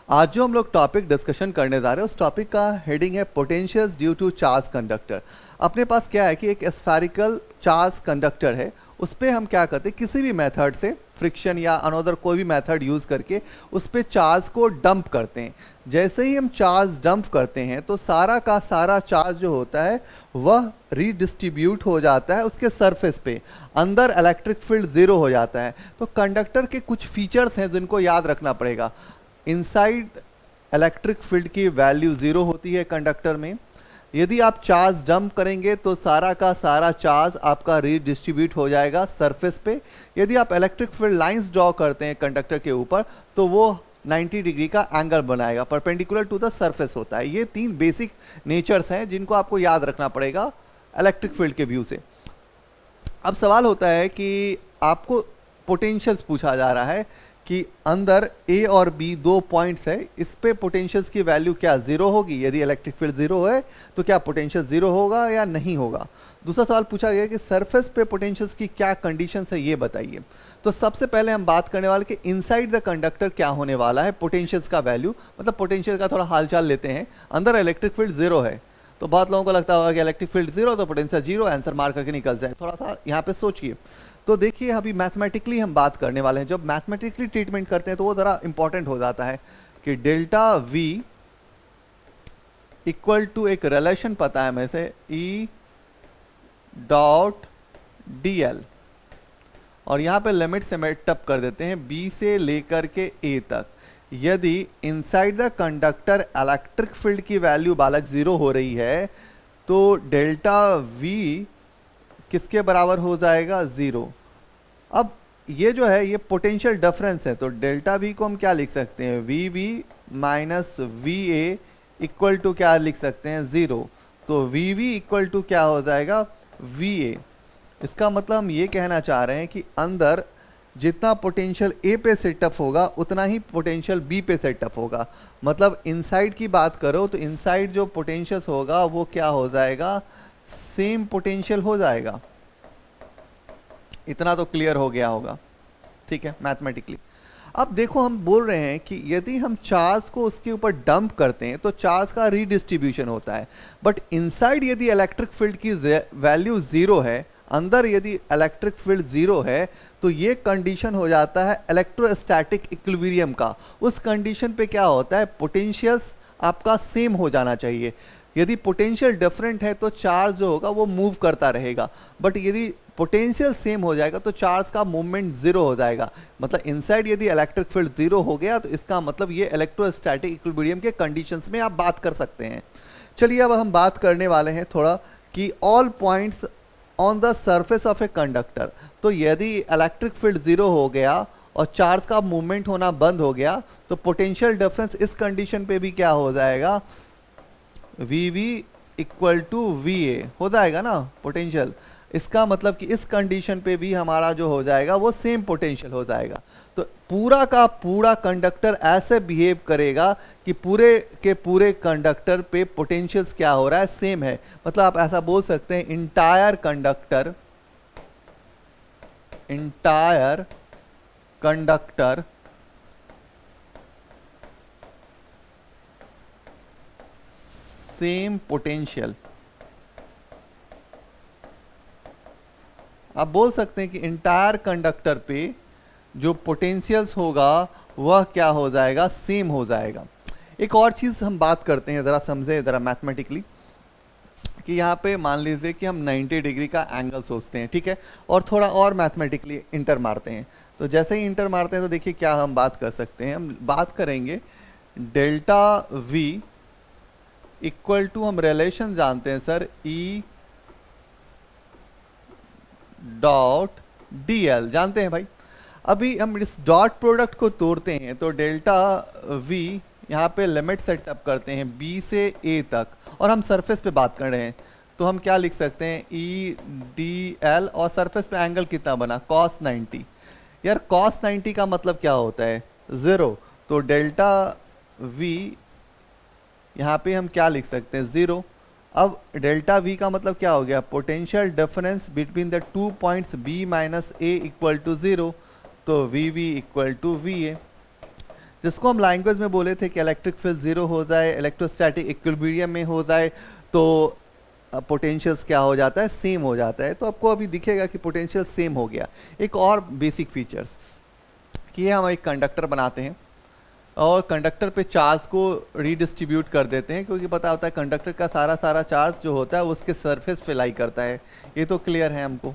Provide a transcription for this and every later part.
आज जो हम लोग टॉपिक डिस्कशन करने जा रहे हैं उस टॉपिक का हेडिंग है potentials due to charge conductor. अपने पास क्या है कि एक स्फेरिकल चार्ज कंडक्टर है, उस पर हम क्या करते हैं किसी भी मेथड से फ्रिक्शन या अनदर कोई भी मेथड यूज़ करके उस पर चार्ज को डंप करते हैं। जैसे ही हम चार्ज डंप करते हैं तो सारा का सारा चार्ज जो होता है वह रीडिस्ट्रीब्यूट हो जाता है उसके सरफेस पे, अंदर इलेक्ट्रिक फील्ड ज़ीरो हो जाता है। तो कंडक्टर के कुछ फीचर्स हैं जिनको याद रखना पड़ेगा। इनसाइड इलेक्ट्रिक फील्ड की वैल्यू ज़ीरो होती है कंडक्टर में। यदि आप चार्ज डंप करेंगे तो सारा का सारा चार्ज आपका रीडिस्ट्रीब्यूट हो जाएगा सरफेस पे। यदि आप इलेक्ट्रिक फील्ड लाइंस ड्रॉ करते हैं कंडक्टर के ऊपर तो वो 90 डिग्री का एंगल बनाएगा, परपेंडिकुलर टू द सरफेस होता है। ये तीन बेसिक नेचर्स हैं जिनको आपको याद रखना पड़ेगा इलेक्ट्रिक फील्ड के व्यू से। अब सवाल होता है कि आपको पोटेंशियल्स पूछा जा रहा है कि अंदर ए और बी दो पॉइंट्स है, इस पे पोटेंशियल्स की वैल्यू क्या ज़ीरो होगी? यदि इलेक्ट्रिक फील्ड ज़ीरो है तो क्या पोटेंशियल ज़ीरो होगा या नहीं होगा? दूसरा सवाल पूछा गया कि सरफेस पे पोटेंशियल्स की क्या कंडीशंस है, ये बताइए। तो सबसे पहले हम बात करने वाले कि इनसाइड द कंडक्टर क्या होने वाला है पोटेंशियल्स का वैल्यू, मतलब पोटेंशियल का थोड़ा हालचाल लेते हैं। अंदर इलेक्ट्रिक फील्ड ज़ीरो है तो बहुत लोगों को लगता होगा कि इलेक्ट्रिक फील्ड ज़ीरो तो पोटेंशियल जीरो, आंसर मार करके निकल जाए। थोड़ा सा यहाँ पे सोचिए। तो देखिए अभी मैथमेटिकली हम बात करने वाले हैं। जब मैथमेटिकली ट्रीटमेंट करते हैं तो वो ज़रा इंपॉर्टेंट हो जाता है कि डेल्टा वी इक्वल टू एक रिलेशन पता है हमें से ई डॉट डी एल, और यहाँ पे लिमिट से मेटअप कर देते हैं बी से लेकर के ए तक। यदि inside the conductor electric field की वैल्यू बालक ज़ीरो हो रही है तो डेल्टा वी किसके बराबर हो जाएगा? ज़ीरो। अब ये जो है ये पोटेंशियल डिफरेंस है, तो डेल्टा वी को हम क्या लिख सकते हैं? V V minus V A equal to क्या लिख सकते हैं? ज़ीरो। तो वी वी इक्वल टू क्या हो जाएगा? V A. इसका मतलब हम ये कहना चाह रहे हैं कि अंदर जितना पोटेंशियल ए पे सेटअप होगा उतना ही पोटेंशियल बी पे सेटअप होगा। मतलब इनसाइड की बात करो तो इनसाइड जो पोटेंशियल होगा वो क्या हो जाएगा? सेम पोटेंशियल हो जाएगा। इतना तो क्लियर हो गया होगा, ठीक है मैथमेटिकली। अब देखो हम बोल रहे हैं कि यदि हम चार्ज को उसके ऊपर डंप करते हैं तो चार्ज का रीडिस्ट्रीब्यूशन होता है, बट इनसाइड यदि इलेक्ट्रिक फील्ड की वैल्यू ज़ीरो है, अंदर यदि इलेक्ट्रिक फील्ड ज़ीरो है तो ये कंडीशन हो जाता है इलेक्ट्रोस्टैटिक इक्विलिब्रियम का। उस कंडीशन पे क्या होता है? पोटेंशियल्स आपका सेम हो जाना चाहिए। यदि पोटेंशियल डिफरेंट है तो चार्ज जो होगा वो मूव करता रहेगा, बट यदि पोटेंशियल सेम हो जाएगा तो चार्ज का मूवमेंट ज़ीरो हो जाएगा। मतलब इनसाइड यदि इलेक्ट्रिक फील्ड ज़ीरो हो गया तो इसका मतलब ये इलेक्ट्रोस्टैटिक इक्विलिब्रियम के कंडीशंस में आप बात कर सकते हैं। चलिए अब हम बात करने वाले हैं थोड़ा कि all points on the surface of a conductor. तो यदि इलेक्ट्रिक फील्ड ज़ीरो हो गया और चार्ज का मूवमेंट होना बंद हो गया तो पोटेंशियल डिफरेंस इस कंडीशन पे भी क्या हो जाएगा? V V equal to V A हो जाएगा ना पोटेंशियल। इसका मतलब कि इस कंडीशन पे भी हमारा जो हो जाएगा वो सेम पोटेंशियल हो जाएगा। तो पूरा का पूरा कंडक्टर ऐसे बिहेव करेगा कि पूरे के पूरे कंडक्टर पे पोटेंशियल्स क्या हो रहा है? सेम है। मतलब आप ऐसा बोल सकते हैं इंटायर कंडक्टर सेम पोटेंशियल। आप बोल सकते हैं कि इंटायर कंडक्टर पे जो पोटेंशियल्स होगा वह क्या हो जाएगा? सेम हो जाएगा। एक और चीज़ हम बात करते हैं, ज़रा समझे ज़रा मैथमेटिकली, कि यहाँ पे मान लीजिए कि हम 90 डिग्री का एंगल सोचते हैं, ठीक है, और थोड़ा और मैथमेटिकली इंटर मारते हैं। तो जैसे ही इंटर मारते हैं तो देखिए क्या हम बात कर सकते हैं। हम बात करेंगे डेल्टा वी इक्वल टू, हम रिलेशन जानते हैं sir, E dot D L जानते हैं भाई। अभी हम इस डॉट प्रोडक्ट को तोड़ते हैं तो डेल्टा वी यहाँ पे लिमिट सेटअप करते हैं बी से ए तक, और हम सरफेस पे बात कर रहे हैं तो हम क्या लिख सकते हैं? ई डी एल, और सरफेस पे एंगल कितना बना? cos 90। यार cos 90 का मतलब क्या होता है? ज़ीरो। तो डेल्टा वी यहाँ पे हम क्या लिख सकते हैं? ज़ीरो। अब डेल्टा वी का मतलब क्या हो गया? Potential difference between the two points B minus A equal to zero. तो V V equal to V A. जिसको हम लैंग्वेज में बोले थे कि इलेक्ट्रिक फील्ड जीरो हो जाए, इलेक्ट्रोस्टैटिक इक्विलिब्रियम में हो जाए, तो पोटेंशियल्स क्या हो जाता है, सेम हो जाता है। तो आपको अभी दिखेगा कि पोटेंशियल सेम हो गया। एक और बेसिक फीचर्स कि हम एक कंडक्टर बनाते हैं और कंडक्टर पे चार्ज को रीडिस्ट्रीब्यूट कर देते हैं, क्योंकि पता होता है कंडक्टर का सारा चार्ज जो होता है उसके सरफेस पे लाई करता है। ये तो क्लियर है हमको।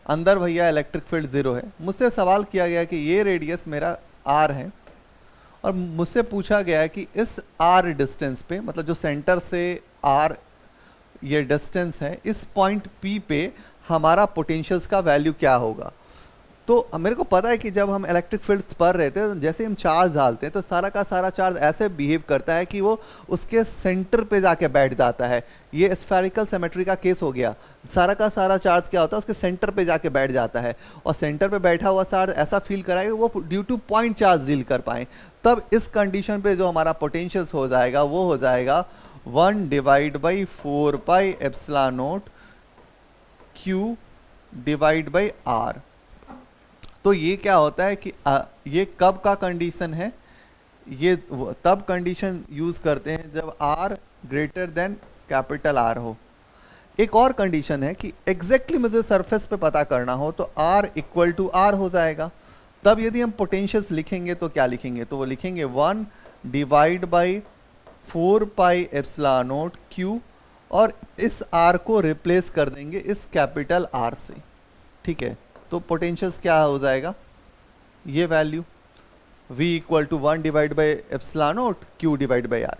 अंदर भैया इलेक्ट्रिक फील्ड ज़ीरो है। मुझसे सवाल किया गया कि ये रेडियस मेरा r है और मुझसे पूछा गया है कि इस r डिस्टेंस पे, मतलब जो सेंटर से r ये डिस्टेंस है, इस पॉइंट P पे हमारा पोटेंशियल्स का वैल्यू क्या होगा। तो मेरे को पता है कि जब हम इलेक्ट्रिक फील्ड पढ़ रहे थे, तो जैसे हम चार्ज डालते हैं तो सारा का सारा चार्ज ऐसे बिहेव करता है कि वो उसके सेंटर पे जाके बैठ जाता है। ये स्फेरिकल सिमेट्री का केस हो गया। सारा का सारा चार्ज क्या होता है, उसके सेंटर पे जाके बैठ जाता है और सेंटर पे बैठा हुआ चार्ज ऐसा फील कराए वो due two point charge deal कर पाए। तब इस कंडीशन पे जो हमारा पोटेंशियल्स हो जाएगा वो हो जाएगा 1/4πε0 Q डिवाइड बाई R। तो ये क्या होता है कि ये कब का कंडीशन है, ये तब कंडीशन यूज करते हैं जब R greater than capital R हो। एक और कंडीशन है कि एग्जैक्टली मुझे सरफेस पे पता करना हो तो R इक्वल टू R हो जाएगा। तब यदि हम पोटेंशियल्स लिखेंगे तो क्या लिखेंगे, तो वो लिखेंगे 1/4πε0 Q और इस R को रिप्लेस कर देंगे इस कैपिटल R से। ठीक है, तो पोटेंशियल्स क्या हो जाएगा, ये value V equal to 1/ε0 Q divide by R।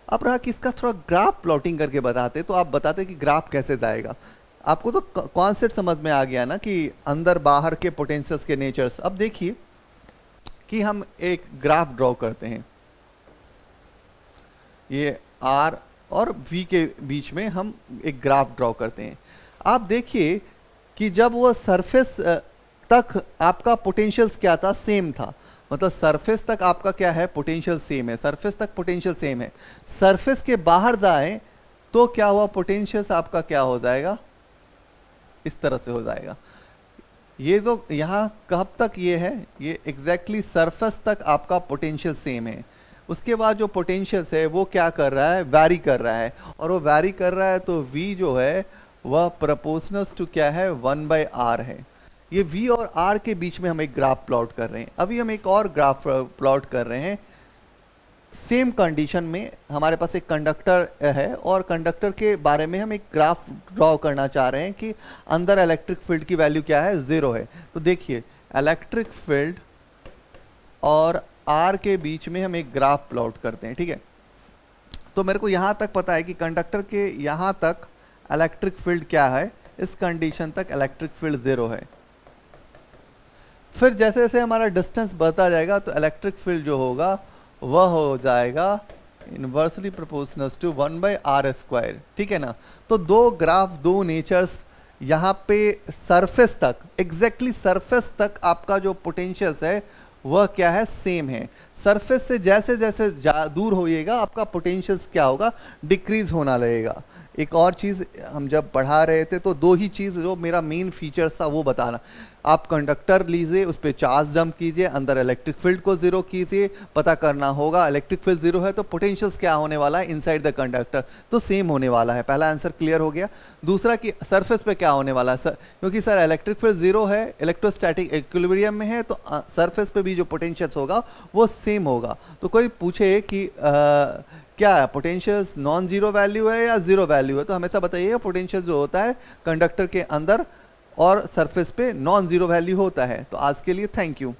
अब रहा कि इसका थोड़ा ग्राफ प्लॉटिंग करके बताते, तो आप बताते कि ग्राफ कैसे जाएगा। आपको तो कॉन्सेप्ट समझ में आ गया ना कि अंदर बाहर के पोटेंशियल्स के नेचर्स। अब देखिए कि हम एक ग्राफ ड्रॉ करते हैं, ये R और V के बीच में हम एक ग्राफ ड्रॉ करते हैं। आप देखिए कि जब वो सरफेस तक आपका पोटेंशियल्स क्या था, सेम था। मतलब सरफेस तक आपका क्या है, पोटेंशियल सेम है, सरफेस तक पोटेंशियल सेम है। सरफेस के बाहर जाए तो क्या हुआ, पोटेंशियल्स आपका क्या हो जाएगा, इस तरह से हो जाएगा। ये जो यहाँ कब तक ये है, ये एग्जैक्टली सरफेस तक आपका पोटेंशियल सेम है। उसके बाद जो पोटेंशियल्स है वो क्या कर रहा है, वैरी कर रहा है, और वो वैरी कर रहा है तो V जो है वह प्रोपोर्शनल टू क्या है, 1/r है। ये V और R के बीच में हम एक ग्राफ प्लॉट कर रहे हैं। अभी हम एक और ग्राफ प्लॉट कर रहे हैं। सेम कंडीशन में हमारे पास एक कंडक्टर है और कंडक्टर के बारे में हम एक ग्राफ ड्रॉ करना चाह रहे हैं कि अंदर इलेक्ट्रिक फील्ड की वैल्यू क्या है, 0 है। तो देखिए इलेक्ट्रिक फील्ड और R के बीच में हम एक ग्राफ प्लॉट करते हैं। ठीक है, तो मेरे को यहाँ तक पता है कि कंडक्टर के यहाँ तक इलेक्ट्रिक फील्ड क्या है, इस कंडीशन तक इलेक्ट्रिक फील्ड 0 है। फिर जैसे जैसे हमारा डिस्टेंस बढ़ता जाएगा तो इलेक्ट्रिक फील्ड जो होगा वह हो जाएगा इनवर्सली प्रोपोर्शनल टू 1/r²। ठीक है ना। तो दो ग्राफ, दो नेचर्स, यहाँ पे सरफेस तक, एग्जैक्टली सरफेस तक आपका जो पोटेंशियल्स है वह क्या है, सेम है। सरफेस से जैसे जैसे दूर होइएगा आपका पोटेंशियल्स क्या होगा, डिक्रीज होना लगेगा। एक और चीज़ हम जब पढ़ा रहे थे तो दो ही चीज़ जो मेरा मेन फीचर था वो बताना। आप कंडक्टर लीजिए, उस पर चार्ज जंप कीजिए, अंदर इलेक्ट्रिक फील्ड को 0 कीजिए, पता करना होगा इलेक्ट्रिक फील्ड 0 है तो पोटेंशियल्स क्या होने वाला है इनसाइड द कंडक्टर, तो सेम होने वाला है। पहला आंसर क्लियर हो गया। दूसरा कि सरफेस पे क्या होने वाला है सर, क्योंकि सर इलेक्ट्रिक फील्ड 0 है, इलेक्ट्रोस्टैटिक इक्विलिब्रियम में है, तो सरफेस पे भी जो पोटेंशियल्स होगा वो सेम होगा। तो कोई पूछे कि क्या है पोटेंशियल्स नॉन जीरो वैल्यू है या 0 वैल्यू है, तो हमेशा बताइएगा पोटेंशियल जो होता है कंडक्टर के अंदर और सरफेस पे नॉन जीरो वैल्यू होता है। तो आज के लिए थैंक यू।